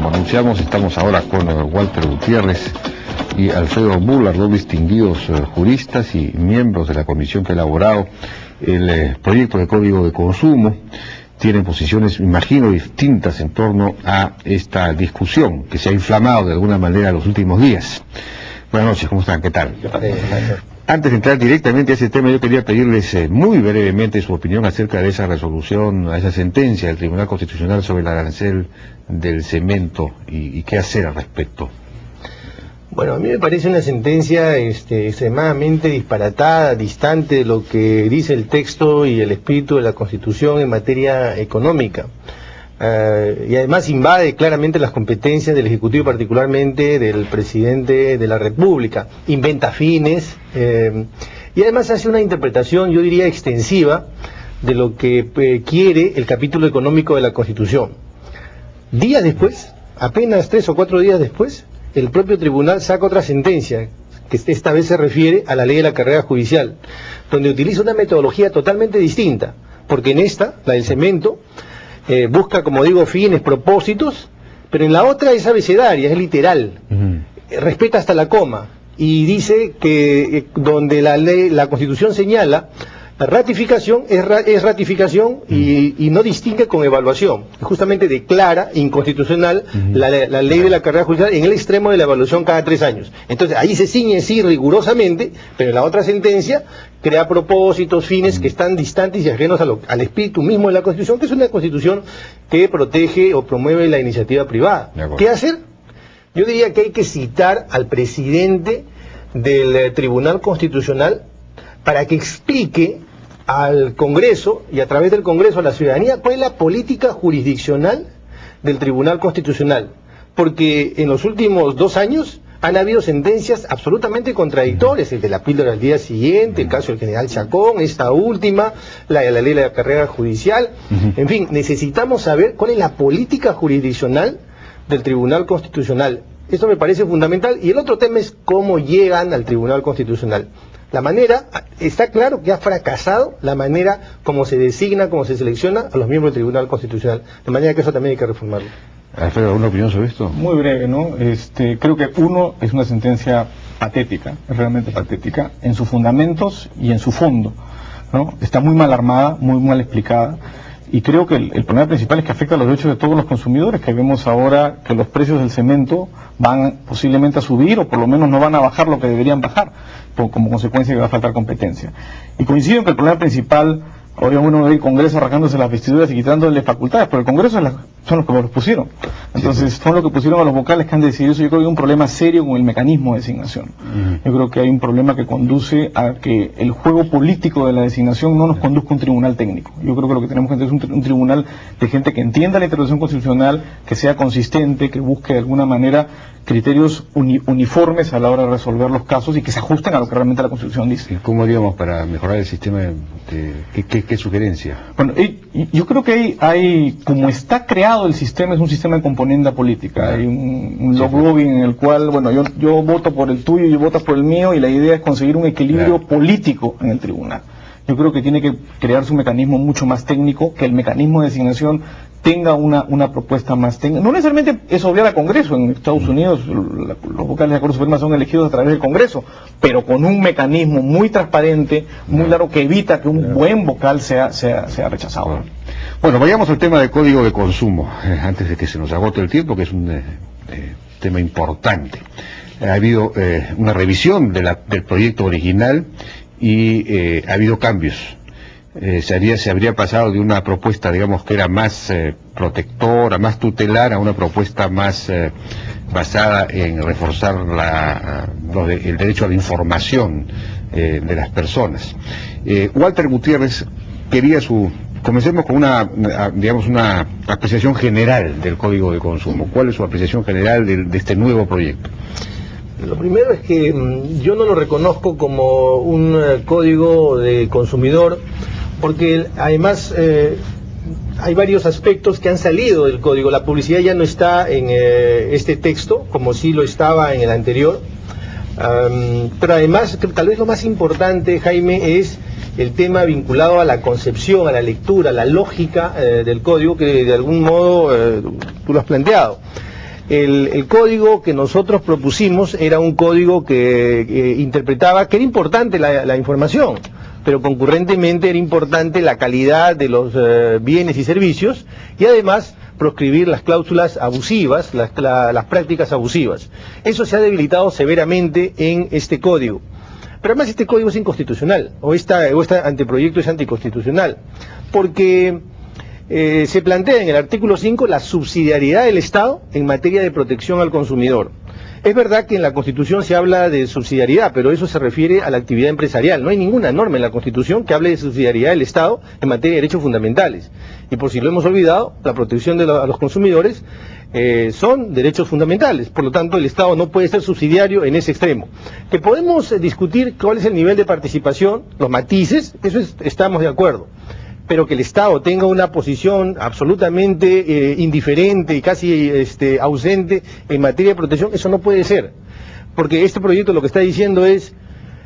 como anunciamos, estamos ahora con Walter Gutiérrez y Alfredo Bullard, dos distinguidos juristas y miembros de la comisión que ha elaborado el proyecto de Código de Consumo. Tienen posiciones, me imagino, distintas en torno a esta discusión que se ha inflamado de alguna manera en los últimos días. Buenas noches, ¿cómo están? ¿Qué tal? Antes de entrar directamente a ese tema, yo quería pedirles muy brevemente su opinión acerca de esa resolución, a esa sentencia del Tribunal Constitucional sobre el arancel del cemento y qué hacer al respecto. Bueno, a mí me parece una sentencia extremadamente disparatada, distante de lo que dice el texto y el espíritu de la Constitución en materia económica. Y además invade claramente las competencias del Ejecutivo, particularmente del Presidente de la República. Inventa fines y además hace una interpretación, yo diría, extensiva de lo que quiere el capítulo económico de la Constitución. Días después, apenas 3 o 4 días después, el propio tribunal saca otra sentencia, que esta vez se refiere a la ley de la carrera judicial, donde utiliza una metodología totalmente distinta, porque en esta, la del cemento, busca, como digo, fines, propósitos, pero en la otra es abecedaria, es literal, respeta hasta la coma, y dice que donde la Constitución señala ratificación es ratificación y no distingue con evaluación. Justamente declara inconstitucional la ley de la carrera judicial en el extremo de la evaluación cada 3 años. Entonces ahí se ciñe sí rigurosamente, pero en la otra sentencia crea propósitos, fines que están distantes y ajenos al espíritu mismo de la Constitución, que es una Constitución que protege o promueve la iniciativa privada. ¿Qué hacer? Yo diría que hay que citar al presidente del Tribunal Constitucional para que explique al Congreso y a través del Congreso a la ciudadanía cuál es la política jurisdiccional del Tribunal Constitucional, porque en los últimos 2 años han habido sentencias absolutamente contradictorias, el de la píldora al día siguiente, el caso del general Chacón, esta última, la de la ley de la carrera judicial. En fin, necesitamos saber cuál es la política jurisdiccional del Tribunal Constitucional. Esto me parece fundamental. Y el otro tema es cómo llegan al Tribunal Constitucional. La manera, está claro que ha fracasado la manera como se designa, como se selecciona a los miembros del Tribunal Constitucional. De manera que eso también hay que reformarlo. Alfredo, ¿alguna opinión sobre esto? Muy breve, ¿no? Creo que uno, es una sentencia patética, es realmente patética, en sus fundamentos y en su fondo, ¿no? Está muy mal armada, muy mal explicada. Y creo que el problema principal es que afecta a los derechos de todos los consumidores, que vemos ahora que los precios del cemento van posiblemente a subir o por lo menos no van a bajar lo que deberían bajar, como consecuencia de que va a faltar competencia. Y coincido en que el problema principal, ahora uno ve el Congreso arrancándose las vestiduras y quitándole facultades, pero el Congreso son los que los pusieron. Entonces son los que pusieron a los vocales que han decidido eso. Yo creo que hay un problema serio con el mecanismo de designación. Yo creo que hay un problema que conduce a que el juego político de la designación no nos conduzca a un tribunal técnico. Yo creo que lo que tenemos que tener es un tribunal de gente que entienda la interpretación constitucional, que sea consistente, que busque de alguna manera criterios uniformes a la hora de resolver los casos y que se ajusten a lo que realmente la Constitución dice. ¿Y cómo haríamos para mejorar el sistema? ¿Qué sugerencia? Bueno, yo creo que hay, como está creado el sistema, es un sistema de componenda política. Hay un lobbying en el cual, bueno, yo voto por el tuyo y votas por el mío, y la idea es conseguir un equilibrio político en el tribunal. Yo creo que tiene que crearse un mecanismo mucho más técnico, que el mecanismo de designación tenga una propuesta más técnica. No necesariamente es obligar al Congreso. En Estados Unidos los vocales de la Corte Suprema son elegidos a través del Congreso, pero con un mecanismo muy transparente, muy claro, que evita que un buen vocal sea rechazado. Bueno, vayamos al tema del Código de Consumo, antes de que se nos agote el tiempo, que es un tema importante. Ha habido una revisión del proyecto original y ha habido cambios. Se habría pasado de una propuesta, digamos, que era más protectora, más tutelar, a una propuesta más basada en reforzar el derecho a la información de las personas. Walter Gutiérrez quería comencemos con una apreciación general del Código de Consumo. ¿Cuál es su apreciación general de este nuevo proyecto? Lo primero es que yo no lo reconozco como un código de consumidor, porque además hay varios aspectos que han salido del código. La publicidad ya no está en este texto, como sí lo estaba en el anterior. Pero además, tal vez lo más importante, Jaime, es el tema vinculado a la concepción, a la lectura, a la lógica del código, que de algún modo tú lo has planteado. El código que nosotros propusimos era un código que interpretaba que era importante la información, pero concurrentemente era importante la calidad de los bienes y servicios, y además proscribir las cláusulas abusivas, las prácticas abusivas. Eso se ha debilitado severamente en este código. Pero además este código es inconstitucional, o este anteproyecto es anticonstitucional, porque se plantea en el artículo 5 la subsidiariedad del Estado en materia de protección al consumidor. Es verdad que en la Constitución se habla de subsidiariedad, pero eso se refiere a la actividad empresarial. No hay ninguna norma en la Constitución que hable de subsidiariedad del Estado en materia de derechos fundamentales. Y por si lo hemos olvidado, la protección a los consumidores son derechos fundamentales. Por lo tanto, el Estado no puede ser subsidiario en ese extremo. Que podemos discutir cuál es el nivel de participación, los matices, eso estamos de acuerdo. Pero que el Estado tenga una posición absolutamente indiferente y casi ausente en materia de protección, eso no puede ser. Porque este proyecto lo que está diciendo es,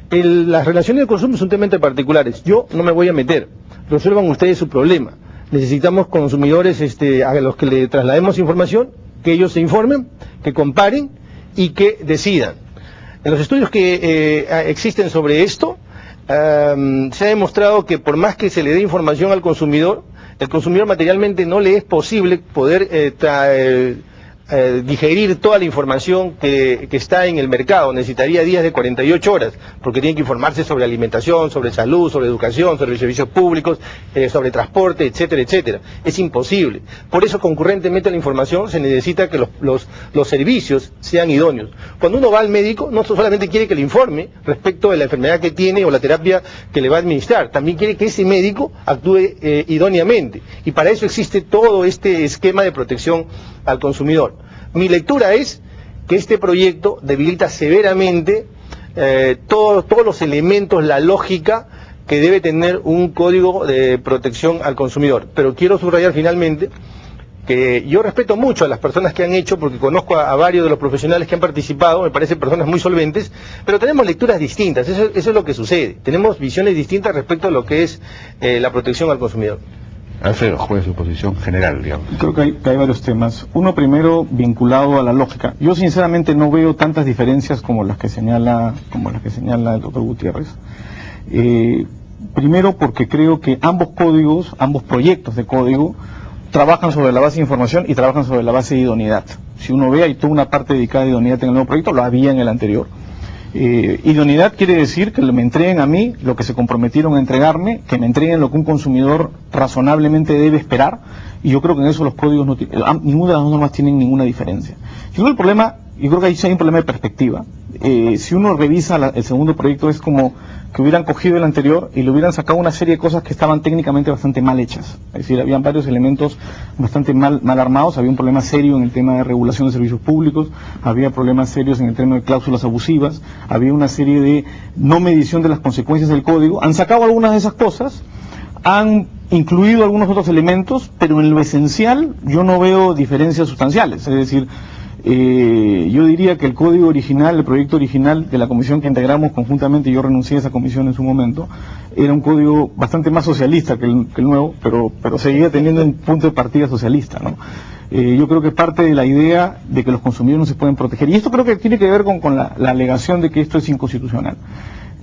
las relaciones de consumo son un tema entre particulares. Yo no me voy a meter, resuelvan ustedes su problema. Necesitamos consumidores a los que le traslademos información, que ellos se informen, que comparen y que decidan. En los estudios que existen sobre esto, se ha demostrado que por más que se le dé información al consumidor, el consumidor materialmente no le es posible poder digerir toda la información que está en el mercado. Necesitaría días de 48 horas, porque tiene que informarse sobre alimentación, sobre salud, sobre educación, sobre servicios públicos, sobre transporte, etcétera, etcétera. Es imposible. Por eso, concurrentemente a la información, se necesita que los servicios sean idóneos. Cuando uno va al médico, no solamente quiere que le informe respecto de la enfermedad que tiene o la terapia que le va a administrar, también quiere que ese médico actúe idóneamente. Y para eso existe todo este esquema de protección al consumidor. Mi lectura es que este proyecto debilita severamente todos los elementos, la lógica que debe tener un código de protección al consumidor. Pero quiero subrayar finalmente que yo respeto mucho a las personas que han hecho, porque conozco a varios de los profesionales que han participado, me parecen personas muy solventes, pero tenemos lecturas distintas, eso es lo que sucede. Tenemos visiones distintas respecto a lo que es la protección al consumidor. Alfredo, ¿cuál es su posición general, digamos? Creo que hay varios temas. Uno primero vinculado a la lógica. Yo sinceramente no veo tantas diferencias como las que señala el doctor Gutiérrez. Primero porque creo que ambos códigos, ambos proyectos de código, trabajan sobre la base de información y trabajan sobre la base de idoneidad. Si uno ve, hay toda una parte dedicada a idoneidad en el nuevo proyecto, lo había en el anterior. Idoneidad quiere decir que me entreguen a mí lo que se comprometieron a entregarme, que me entreguen lo que un consumidor razonablemente debe esperar, y yo creo que en eso los códigos ninguna de las dos normas tienen ninguna diferencia. Yo creo que ahí hay un problema de perspectiva. Si uno revisa el segundo proyecto, es como que hubieran cogido el anterior y le hubieran sacado una serie de cosas que estaban técnicamente bastante mal hechas. Es decir, habían varios elementos bastante mal armados, había un problema serio en el tema de regulación de servicios públicos, había problemas serios en el tema de cláusulas abusivas, había una serie de no medición de las consecuencias del código. Han sacado algunas de esas cosas, han incluido algunos otros elementos, pero en lo esencial yo no veo diferencias sustanciales. Es decir, yo diría que el código original, el proyecto original de la comisión que integramos conjuntamente, yo renuncié a esa comisión en su momento, era un código bastante más socialista que el nuevo, pero seguía teniendo un punto de partida socialista, ¿no? Yo creo que parte de la idea de que los consumidores no se pueden proteger, y esto creo que tiene que ver con la alegación de que esto es inconstitucional.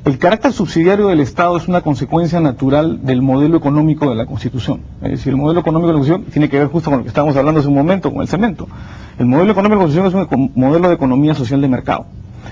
El carácter subsidiario del Estado es una consecuencia natural del modelo económico de la Constitución. Es decir, el modelo económico de la Constitución tiene que ver justo con lo que estábamos hablando hace un momento, con el cemento. El modelo económico de la Constitución es un modelo de economía social de mercado.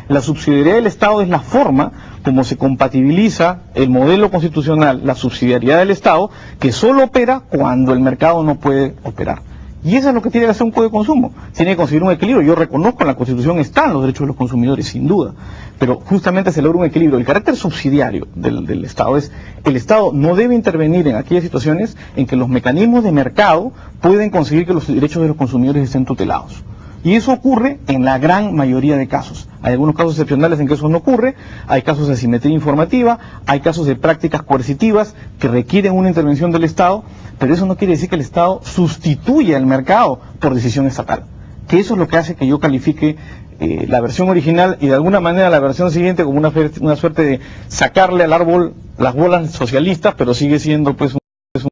La subsidiariedad del Estado es la forma como se compatibiliza el modelo constitucional, la subsidiariedad del Estado, que solo opera cuando el mercado no puede operar. Y eso es lo que tiene que hacer un código de consumo. Tiene que conseguir un equilibrio. Yo reconozco que en la Constitución están los derechos de los consumidores, sin duda, pero justamente se logra un equilibrio. El carácter subsidiario del Estado es, el Estado no debe intervenir en aquellas situaciones en que los mecanismos de mercado pueden conseguir que los derechos de los consumidores estén tutelados. Y eso ocurre en la gran mayoría de casos. Hay algunos casos excepcionales en que eso no ocurre, hay casos de asimetría informativa, hay casos de prácticas coercitivas que requieren una intervención del Estado, pero eso no quiere decir que el Estado sustituya el mercado por decisión estatal. Que eso es lo que hace que yo califique la versión original y de alguna manera la versión siguiente como una suerte de sacarle al árbol las bolas socialistas, pero sigue siendo pues